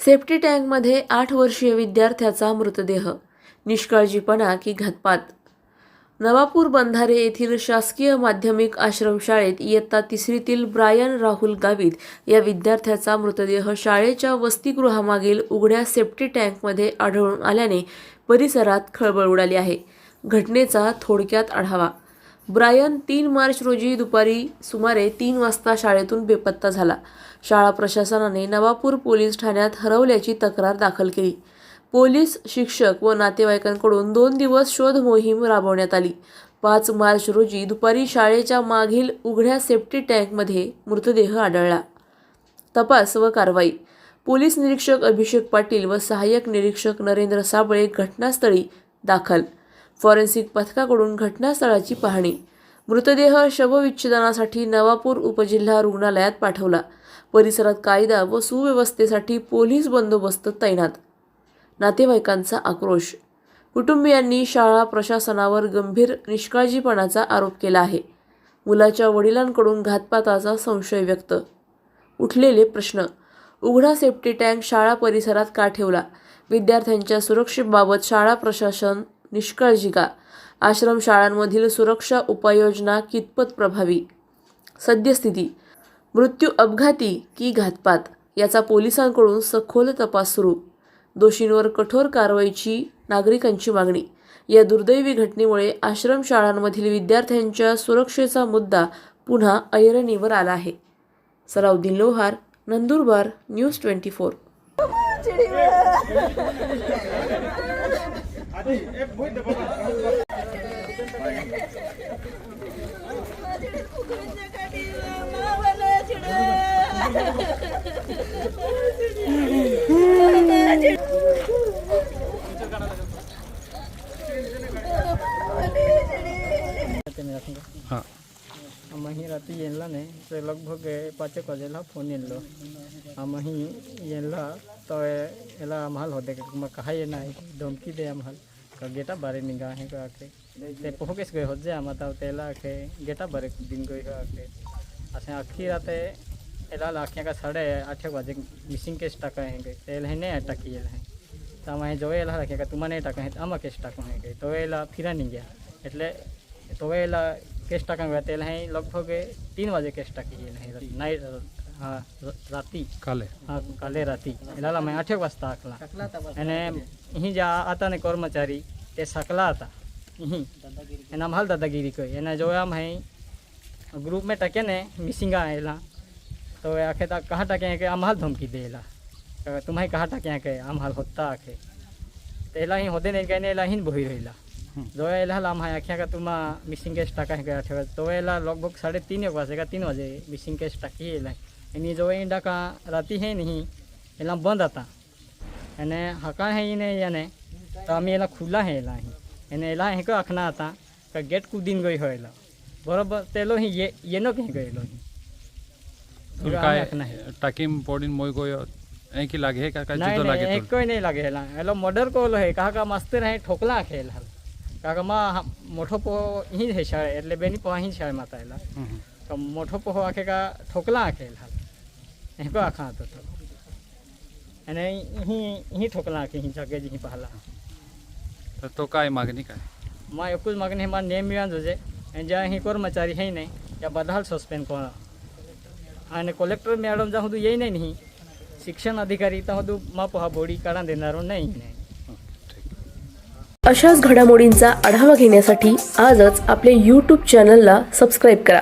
Safety टँकमध्ये 8 वर्षीय विद्यार्थ्याचा मृतदेह, निष्काळजीपणा की घातपात? नवापूर बंधारे येथील शासकीय माध्यमिक आश्रमशाळेत इयत्ता 3रीतील ब्रायन राहुल गावित या विद्यार्थ्याचा मृतदेह शाळेच्या वसतिगृहामागील उघड्या सेफ्टी टँकमध्ये आढळून आल्याने परिसरात खळबळ उडाली आहे. घटनेचा थोडक्यात आढावा. ब्रायन 3 मार्च रोजी दुपारी सुमारे 3 वाजता शाळेतून बेपत्ता झाला. शाळा प्रशासनाने नवापूर पोलीस ठाण्यात हरवल्याची तक्रार दाखल केली. पोलीस, शिक्षक व नातेवाईकांकडून 2 दिवस शोध मोहीम राबवण्यात आली. 5 मार्च रोजी दुपारी शाळेच्या मागील उघड्या सेफ्टी टँकमध्ये मृतदेह आढळला. तपास व कारवाई. पोलीस निरीक्षक अभिषेक पाटील व सहाय्यक निरीक्षक नरेंद्र साबळे घटनास्थळी दाखल. फॉरेन्सिक पथकाकडून घटनास्थळाची पाहणी. मृतदेह शवविच्छेदनासाठी नवापूर उपजिल्हा रुग्णालयात पाठवला. परिसरात कायदा व सुव्यवस्थेसाठी पोलीस बंदोबस्त तैनात. नातेवाईकांचा आक्रोश. कुटुंबियांनी शाळा प्रशासनावर गंभीर निष्काळजीपणाचा आरोप केला आहे. मुलाच्या वडिलांकडून घातपाताचा संशय व्यक्त. उठलेले प्रश्न. उघडा सेफ्टी टँक शाळा परिसरात का ठेवला? विद्यार्थ्यांच्या सुरक्षेबाबत शाळा प्रशासन निष्काळजी का? आश्रमशाळांमधील सुरक्षा उपाययोजना कितपत प्रभावी? सद्यस्थिती. मृत्यू अपघाती की घातपात याचा पोलिसांकडून सखोल तपास सुरू. दोषींवर कठोर कारवाईची नागरिकांची मागणी. या दुर्दैवी घटनेमुळे आश्रमशाळांमधील विद्यार्थ्यांच्या सुरक्षेचा मुद्दा पुन्हा ऐरणीवर आला आहे. सलाउद्दीन लोहार, नंदुरबार, न्यूज 24. हाँ आम्ही रात्री येनला नाही तर लगभग 5 वाजेला फोन येलो. आम्ही येनला तो याला आम्हाला होते मग काय ये नाही धमकी दे आम्हाला का गेटा बारे निघा आहे का आखे ते पोहकेस गए होत जे आम्हाला त्याला आखे गेटा बारे दिन गए का आखे असे अख्खी राते याला आख्या का 8:30 वाजे मिसिंग केस टाका है गए तेल है नहीं टाकी है तो आम्ही जो याला राखे का तुम्हाला नहीं टाका है आमा केस टाको है गए तो याला फिरा नहीं गया એટલે तो याला केस टाका गया तेल है लगभग 3 वाजे केस टाकी है नाइट. हाँ राती काले. हाँ काले राती एला मैं 8 वाजता आखला અને અહીં જા હતા ને કર્મચારી તે सकला હતા અહીં એના માલ દાદાગીરી કરી એને જોયા મેં ગ્રુપ में टके ने मिसिंग आएला तो आखे ता कहाँ टके के आम्हाला धमकी देला तुम्हारे कहाँ टके के आम्हाला होता आखे तेला ही होते नहीं कहने एला ही बोही रहिला जो एला आम आख्या का तुम मिसिंग केस टाका है आठे तो एला लगभग 3:30 वाजे का 3 वाजे मिसिंग केस टाकी एला एनी जो इंडा का राती है नहीं एला बंद आता एने हका है इने याने तो आम्ही एला खुला है एला ही एने एला हे का आखना आता का गेट कुदीन गई होयला बरोबर तेलो ही ये नो कहीं गएलो ही काय आखना है टाकीम पोडिन मोय गयो ए की लागे का जुदो लागे तो एक कोई नहीं लागे एला एलो मर्डर कोलो है कहा का मास्टर है ठोकला खेला काका मा मोठो पो ही है शाळे એટલે બેની પો અહીં શાळे માતા એલા તો મોઠો પો આખે કા ઠોકલા આખેલા એકો આખા હતો તો અને ही ठोकला आखे ही जगे जी पहला तो काय मागणी काय मा एकूच मागणी मा नेम मिळान जोजे ज्या ही कर्मचारी है नहीं या बदहाल सस्पेंड कोणा आणि कलेक्टर मॅडम जा होदू येई नाही शिक्षण अधिकारी ता होदू मा पोहा बोडी काढा देणारो नाही. अशाच घडामोडींचा आढावा घेण्यासाठी आजच आपल्या YouTube चॅनलला सबस्क्राईब करा.